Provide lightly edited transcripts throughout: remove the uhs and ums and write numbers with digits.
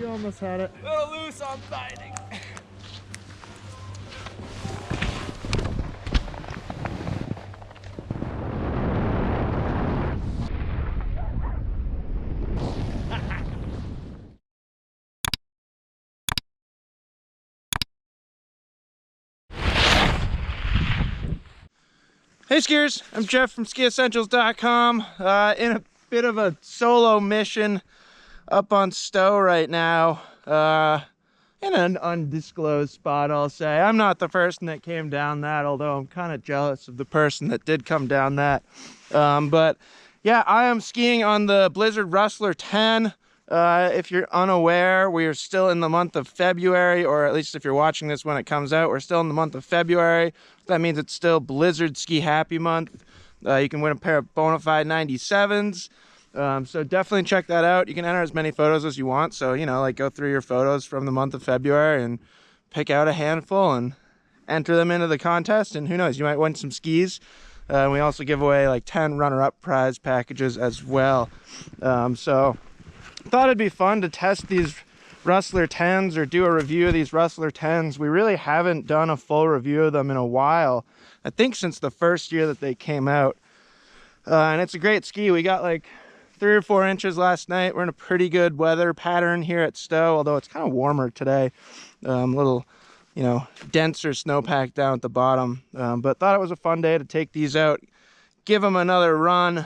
You almost had it. A little loose on fighting. Hey skiers, I'm Jeff from Skiessentials.com. In a bit of a solo mission up on Stowe right now. In an undisclosed spot, I'll say. I'm not the person that came down that, although I'm kind of jealous of the person that did come down that. But yeah, I am skiing on the Blizzard Rustler 10. If you're unaware, we are still in the month of February, or at least if you're watching this when it comes out, we're still in the month of February. That means it's still Blizzard SkiHappy month. You can win a pair of Bonafide 97s. So definitely check that out. You can enter as many photos as you want. So, you know, like go through your photos from the month of February and pick out a handful and enter them into the contest. And who knows, you might win some skis. We also give away like 10 runner-up prize packages as well. So thought it'd be fun to test these Rustler 10s or do a review of these Rustler 10s. We really haven't done a full review of them in a while. I think since the first year that they came out. And it's a great ski. We got like 3 or 4 inches last night. We're in a pretty good weather pattern here at Stowe, although it's kind of warmer today. A little, you know, denser snowpack down at the bottom. But thought it was a fun day to take these out, give them another run.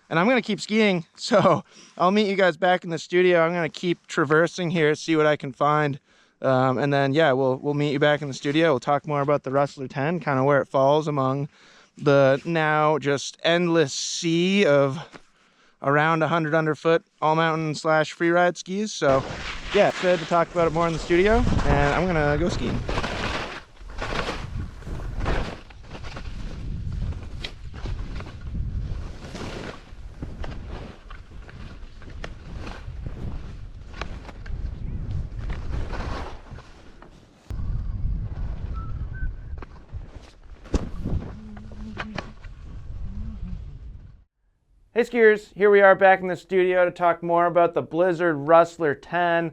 And I'm going to keep skiing, so I'll meet you guys back in the studio. I'm going to keep traversing here, see what I can find. And then, yeah, we'll meet you back in the studio. We'll talk more about the Rustler 10, kind of where it falls among the now just endless sea of around 100 underfoot all-mountain / freeride skis. So, yeah, excited to talk about it more in the studio, and I'm going to go skiing. Hey skiers, here we are back in the studio to talk more about the Blizzard Rustler 10.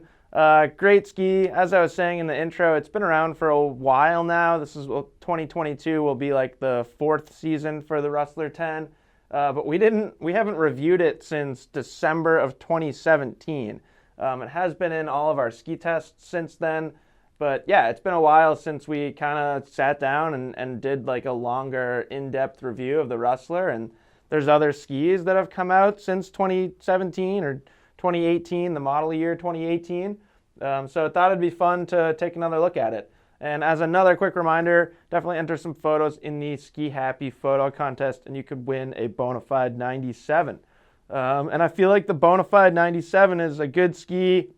Great ski. As I was saying in the intro, it's been around for a while now. This is 2022 will be like the 4th season for the Rustler 10. But we haven't reviewed it since December of 2017. It has been in all of our ski tests since then. But yeah, it's been a while since we kind of sat down and did like a longer in-depth review of the Rustler. And there's other skis that have come out since 2017 or 2018, the model year 2018. So I thought it'd be fun to take another look at it. And as another quick reminder, definitely enter some photos in the SkiHappy Photo Contest and you could win a Bonafide 97. And I feel like the Bonafide 97 is a good ski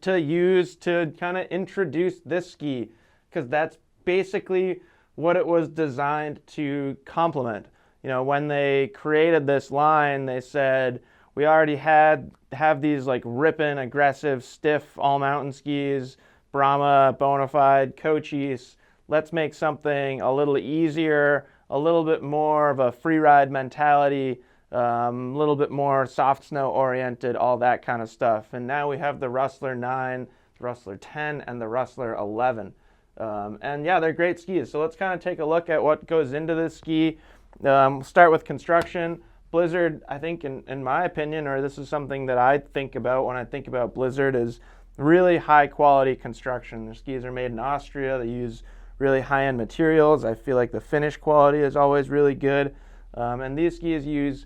to use to kind of introduce this ski, because that's basically what it was designed to complement. You know, when they created this line, they said, we already have these like ripping, aggressive, stiff all-mountain skis, Brahma, Bonafide, Cochise. Let's make something a little easier, a little bit more of a freeride mentality, a little bit more soft snow oriented, all that kind of stuff. And now we have the Rustler 9, the Rustler 10, and the Rustler 11. And yeah, they're great skis. So let's kind of take a look at what goes into this ski. We'll start with construction. Blizzard, I think, in my opinion, or this is something that I think about when I think about Blizzard, is really high quality construction. Their skis are made in Austria. They use really high-end materials. I feel like the finish quality is always really good. And these skis use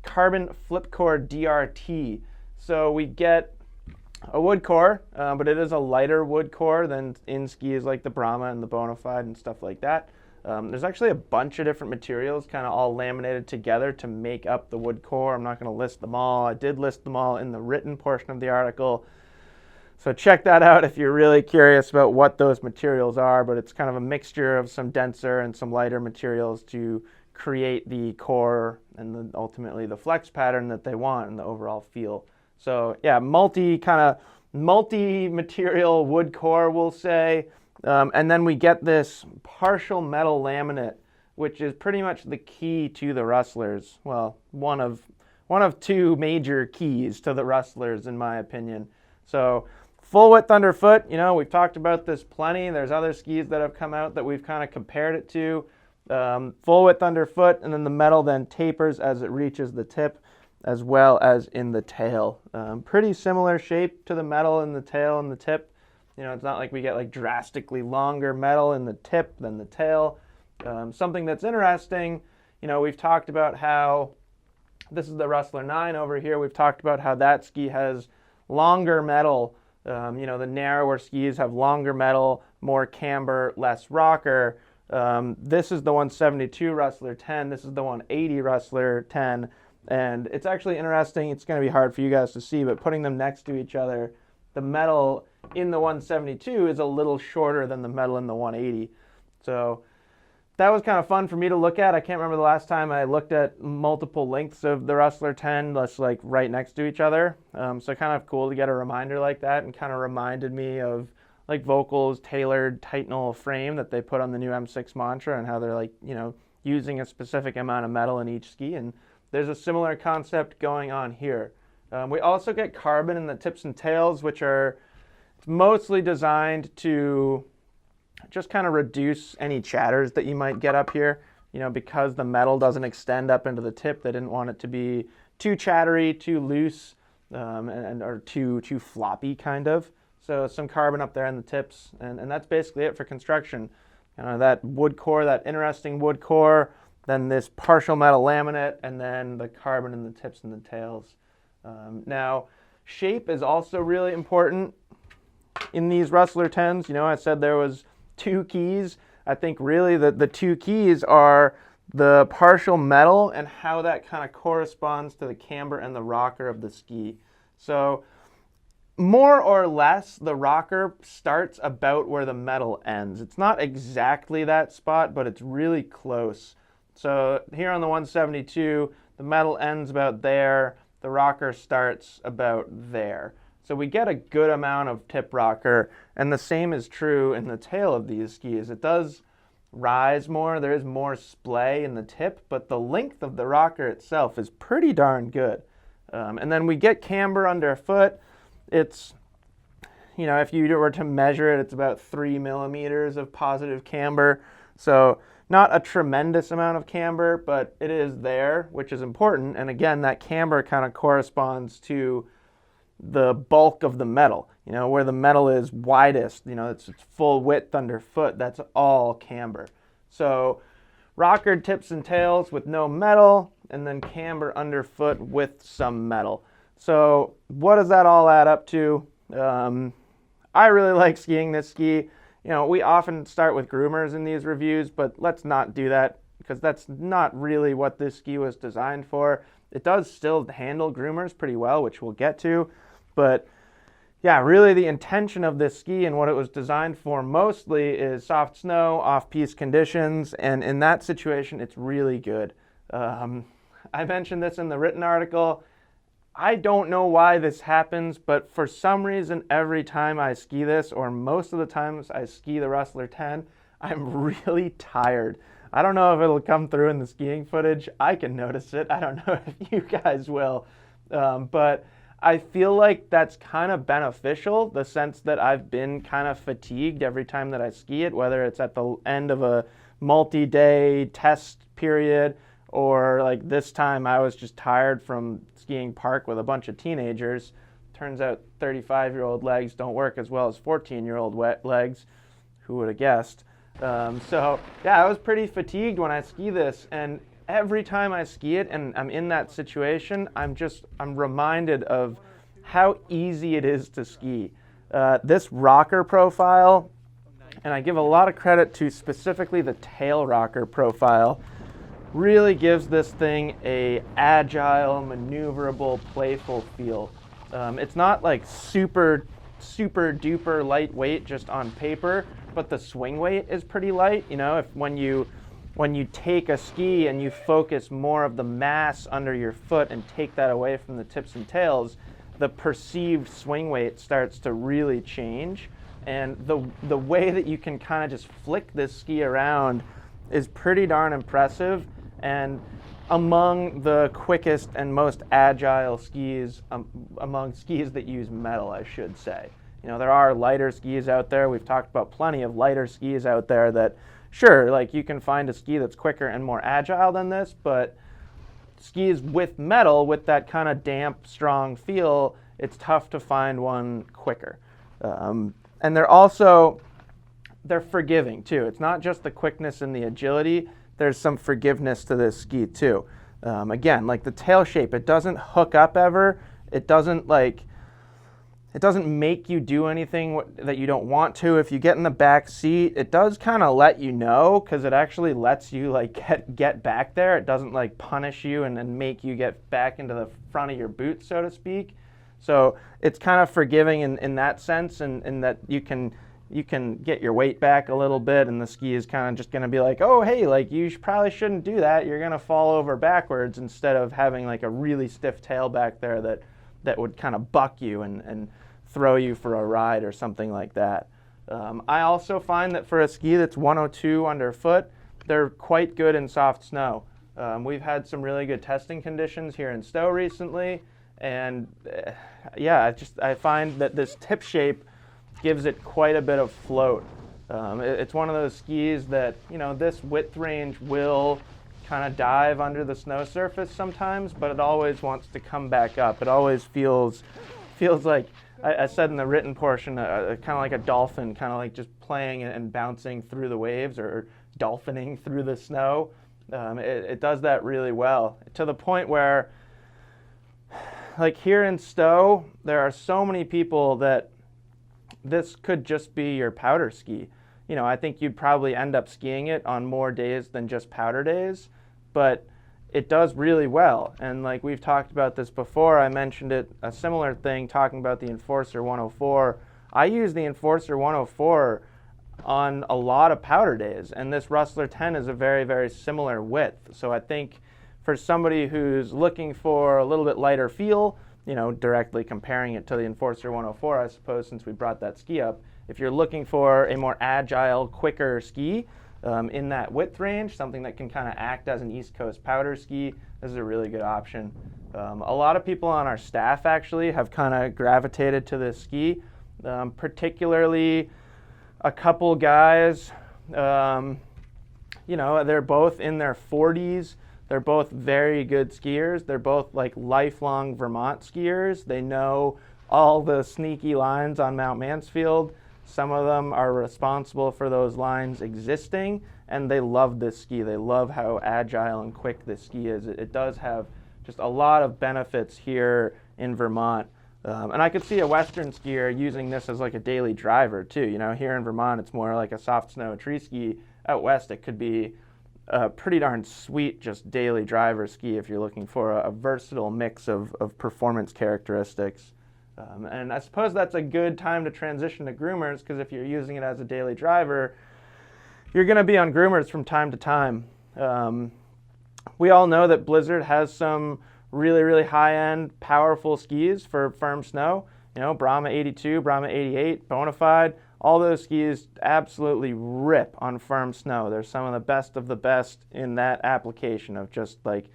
carbon flip core DRT. So we get a wood core, but it is a lighter wood core than in skis like the Brahma and the Bonafide and stuff like that. There's actually a bunch of different materials kind of all laminated together to make up the wood core. I'm not going to list them all. I did list them all in the written portion of the article. So check that out if you're really curious about what those materials are, but it's kind of a mixture of some denser and some lighter materials to create the core and ultimately the flex pattern that they want and the overall feel. So yeah, multi-material wood core, we'll say. And then we get this partial metal laminate, which is pretty much the key to the Rustlers. Well, one of two major keys to the Rustlers, in my opinion. So full width underfoot, you know, we've talked about this plenty. There's other skis that have come out that we've kind of compared it to. Full width underfoot, and then the metal then tapers as it reaches the tip, as well as in the tail. Pretty similar shape to the metal in the tail and the tip. You know, it's not like we get like drastically longer metal in the tip than the tail. Something that's interesting, you know, we've talked about how, this is the Rustler 9 over here, we've talked about how that ski has longer metal. You know, the narrower skis have longer metal, more camber, less rocker. This is the 172 Rustler 10, this is the 180 Rustler 10, and it's actually interesting, it's going to be hard for you guys to see, but putting them next to each other, the metal in the 172 is a little shorter than the metal in the 180. So that was kind of fun for me to look at. I can't remember the last time I looked at multiple lengths of the Rustler 10, that's like right next to each other. So kind of cool to get a reminder like that, and kind of reminded me of like Vocal's tailored Titanal frame that they put on the new M6 Mantra, and how they're like, you know, using a specific amount of metal in each ski. And there's a similar concept going on here. We also get carbon in the tips and tails, which are mostly designed to just kind of reduce any chatters that you might get up here. You know, because the metal doesn't extend up into the tip, they didn't want it to be too chattery, too loose, or too floppy kind of. So some carbon up there in the tips, and that's basically it for construction. That wood core, that interesting wood core, then this partial metal laminate, and then the carbon in the tips and the tails. Now, shape is also really important in these Rustler 10s. You know, I said there was 2 keys. I think really the 2 keys are the partial metal and how that kind of corresponds to the camber and the rocker of the ski. So more or less, the rocker starts about where the metal ends. It's not exactly that spot, but it's really close. So here on the 172, the metal ends about there, the rocker starts about there. So we get a good amount of tip rocker, and the same is true in the tail of these skis. It does rise more, there is more splay in the tip, but the length of the rocker itself is pretty darn good. And then we get camber underfoot. It's, you know, if you were to measure it, it's about 3 millimeters of positive camber. So not a tremendous amount of camber, but it is there, which is important. And again, that camber kind of corresponds to the bulk of the metal. You know, where the metal is widest, you know, it's full width underfoot, that's all camber. So rockered tips and tails with no metal, and then camber underfoot with some metal. So what does that all add up to? I really like skiing this ski. You know, we often start with groomers in these reviews, but let's not do that, because that's not really what this ski was designed for. It does still handle groomers pretty well, which we'll get to, but yeah, really the intention of this ski and what it was designed for mostly is soft snow, off-piste conditions, and in that situation, it's really good. I mentioned this in the written article. I don't know why this happens, but for some reason, every time I ski this, or most of the times I ski the Rustler 10, I'm really tired. I don't know if it'll come through in the skiing footage. I can notice it. I don't know if you guys will. But I feel like that's kind of beneficial, the sense that I've been kind of fatigued every time that I ski it, whether it's at the end of a multi-day test period, or like this time I was just tired from skiing park with a bunch of teenagers. Turns out 35-year-old legs don't work as well as 14-year-old wet legs. Who would have guessed? So yeah, I was pretty fatigued when I ski this, and every time I ski it and I'm in that situation, I'm reminded of how easy it is to ski. This rocker profile, and I give a lot of credit to specifically the tail rocker profile, really gives this thing a agile, maneuverable, playful feel. It's not like super duper lightweight just on paper, but the swing weight is pretty light. You know, when you take a ski and you focus more of the mass under your foot and take that away from the tips and tails, the perceived swing weight starts to really change. And the way that you can kind of just flick this ski around is pretty darn impressive. And among the quickest and most agile skis, among skis that use metal, I should say. There are lighter skis out there. We've talked about plenty of lighter skis out there that, sure, like you can find a ski that's quicker and more agile than this, but skis with metal, with that kind of damp, strong feel, it's tough to find one quicker. And they're forgiving too. It's not just the quickness and the agility. There's some forgiveness to this ski too. Again, like the tail shape, it doesn't hook up ever. It doesn't make you do anything that you don't want to. If you get in the back seat, it does kind of let you know, because it actually lets you like get back there. It doesn't like punish you and then make you get back into the front of your boot, so to speak. So it's kind of forgiving in that sense, and in that you can get your weight back a little bit, and the ski is kind of just going to be like, oh, hey, like you probably shouldn't do that. You're going to fall over backwards, instead of having like a really stiff tail back there that would kind of buck you and throw you for a ride or something like that. I also find that for a ski that's 102 underfoot, they're quite good in soft snow. We've had some really good testing conditions here in Stowe recently, and I find that this tip shape gives it quite a bit of float. It's one of those skis that, this width range will kind of dive under the snow surface sometimes, but it always wants to come back up. It always feels like, I said in the written portion, kind of like a dolphin, kind of like just playing and bouncing through the waves, or dolphining through the snow. It does that really well, to the point where, like here in Stowe, there are so many people that this could just be your powder ski. I think you'd probably end up skiing it on more days than just powder days, but it does really well. And like we've talked about this before, I mentioned it, a similar thing, talking about the Enforcer 104. I use the Enforcer 104 on a lot of powder days, and this Rustler 10 is a very, very similar width. So I think for somebody who's looking for a little bit lighter feel, directly comparing it to the Enforcer 104, I suppose, since we brought that ski up, if you're looking for a more agile, quicker ski in that width range, something that can kind of act as an East Coast powder ski, this is a really good option. A lot of people on our staff actually have kind of gravitated to this ski, particularly a couple guys, they're both in their 40s. They're both very good skiers. They're both like lifelong Vermont skiers. They know all the sneaky lines on Mount Mansfield. Some of them are responsible for those lines existing, and they love this ski. They love how agile and quick this ski is. It does have just a lot of benefits here in Vermont. And I could see a Western skier using this as like a daily driver too. Here in Vermont, it's more like a soft snow tree ski. Out west, it could be a pretty darn sweet just daily driver ski if you're looking for a versatile mix of performance characteristics. And I suppose that's a good time to transition to groomers, because if you're using it as a daily driver, you're going to be on groomers from time to time. We all know that Blizzard has some really, really high-end, powerful skis for firm snow. Brahma 82, Brahma 88, Bonafide, all those skis absolutely rip on firm snow. They're some of the best in that application of just like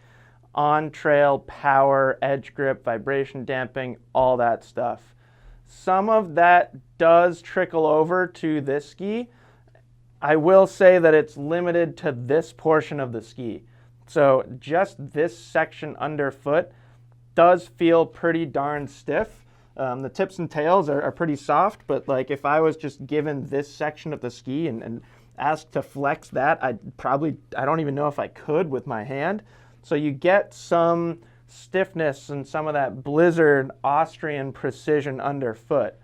on-trail power, edge grip, vibration damping, all that stuff. Some of that does trickle over to this ski. I will say that it's limited to this portion of the ski. So just this section underfoot does feel pretty darn stiff. The tips and tails are pretty soft, but like if I was just given this section of the ski and asked to flex that, I don't even know if I could with my hand. So you get some stiffness and some of that Blizzard Austrian precision underfoot.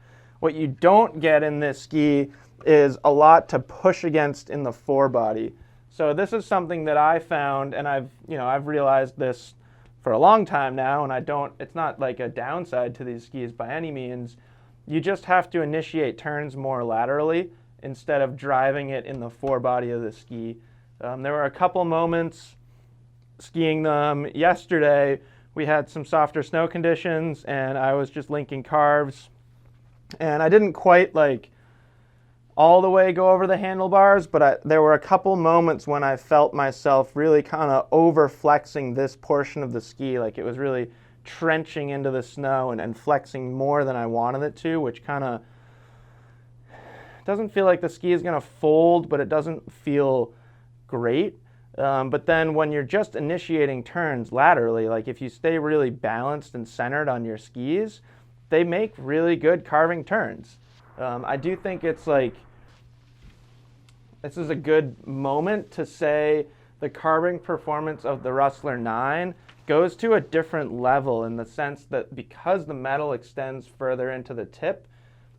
What you don't get in this ski is a lot to push against in the forebody. So this is something that I found, and I've realized this for a long time now, and it's not like a downside to these skis by any means. You just have to initiate turns more laterally instead of driving it in the forebody of the ski. There were a couple moments skiing them yesterday. We had some softer snow conditions, and I was just linking carves, and I didn't quite all the way go over the handlebars, but there were a couple moments when I felt myself really kind of over flexing this portion of the ski, like it was really trenching into the snow and flexing more than I wanted it to, which kind of doesn't feel like the ski is going to fold, but it doesn't feel great. But then when you're just initiating turns laterally, like if you stay really balanced and centered on your skis, they make really good carving turns. I do think it's like, this is a good moment to say the carving performance of the Rustler 9 goes to a different level in the sense that because the metal extends further into the tip,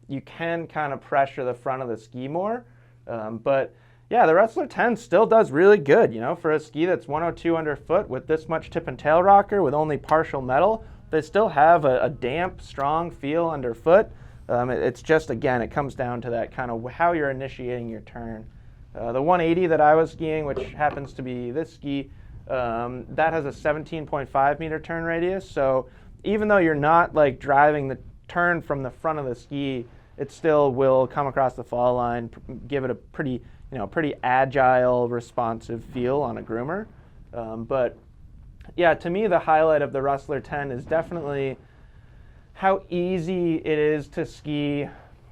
you can kind of pressure the front of the ski more. But yeah, the Rustler 10 still does really good, for a ski that's 102 underfoot with this much tip and tail rocker with only partial metal. They still have a damp, strong feel underfoot. It's just, again, it comes down to that kind of how you're initiating your turn. The 180 that I was skiing, which happens to be this ski, that has a 17.5 meter turn radius. So even though you're not like driving the turn from the front of the ski, it still will come across the fall line, give it a pretty agile, responsive feel on a groomer. But yeah, to me, the highlight of the Rustler 10 is definitely how easy it is to ski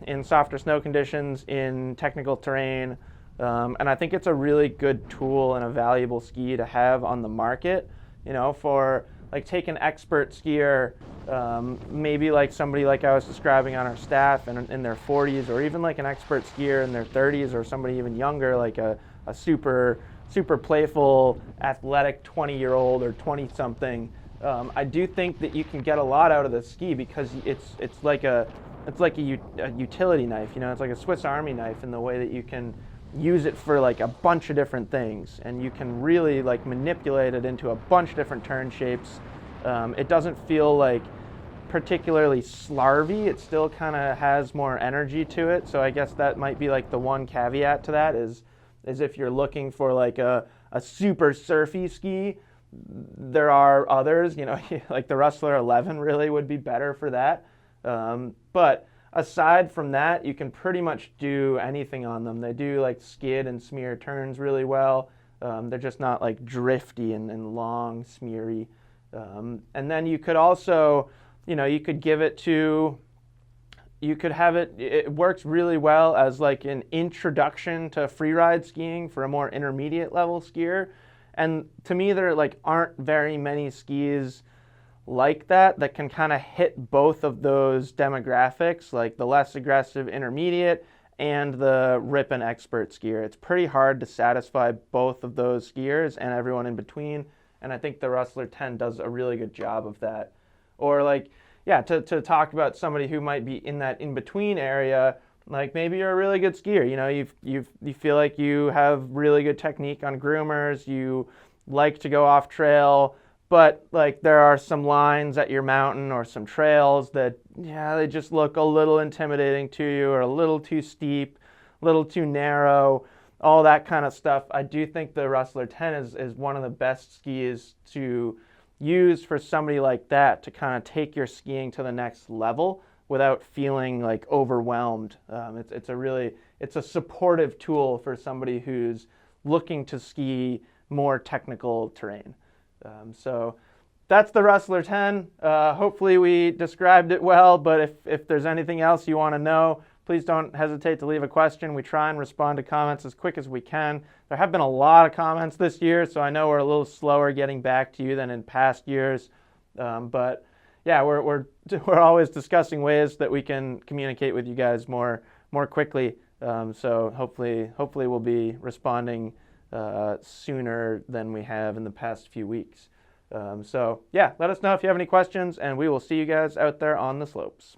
in softer snow conditions, in technical terrain. And I think it's a really good tool and a valuable ski to have on the market, for like take an expert skier, maybe like somebody like I was describing on our staff in their 40s, or even like an expert skier in their 30s, or somebody even younger, like a super playful, athletic 20-year-old or 20-something. I do think that you can get a lot out of the ski because it's like a utility knife, it's like a Swiss Army knife in the way that you can use it for like a bunch of different things, and you can really like manipulate it into a bunch of different turn shapes. It doesn't feel like particularly slarvy. It still kind of has more energy to it. So I guess that might be like the one caveat to that is if you're looking for like a super surfy ski, there are others, like the Rustler 11 really would be better for that. But aside from that, you can pretty much do anything on them. They do like skid and smear turns really well. They're just not like drifty and long, smeary. And then you could also, you could give it to, you could have it works really well as like an introduction to freeride skiing for a more intermediate level skier. And to me, there like aren't very many skis like that can kind of hit both of those demographics, like the less aggressive intermediate and the rip and expert skier. It's pretty hard to satisfy both of those skiers and everyone in between, and I think the Rustler 10 does a really good job of that. Or like, yeah, to talk about somebody who might be in that in-between area, like maybe you're a really good skier, you feel like you have really good technique on groomers, you like to go off trail, but like there are some lines at your mountain or some trails that, yeah, they just look a little intimidating to you, or a little too steep, a little too narrow, all that kind of stuff. I do think the Rustler 10 is one of the best skis to use for somebody like that, to kind of take your skiing to the next level without feeling like overwhelmed. It's a supportive tool for somebody who's looking to ski more technical terrain. So that's the Rustler 10. Hopefully we described it well, but if there's anything else you want to know, please don't hesitate to leave a question. We try and respond to comments as quick as we can. There have been a lot of comments this year, so I know we're a little slower getting back to you than in past years. But yeah, we're always discussing ways that we can communicate with you guys more quickly. So hopefully we'll be responding sooner than we have in the past few weeks. So yeah, let us know if you have any questions, and we will see you guys out there on the slopes.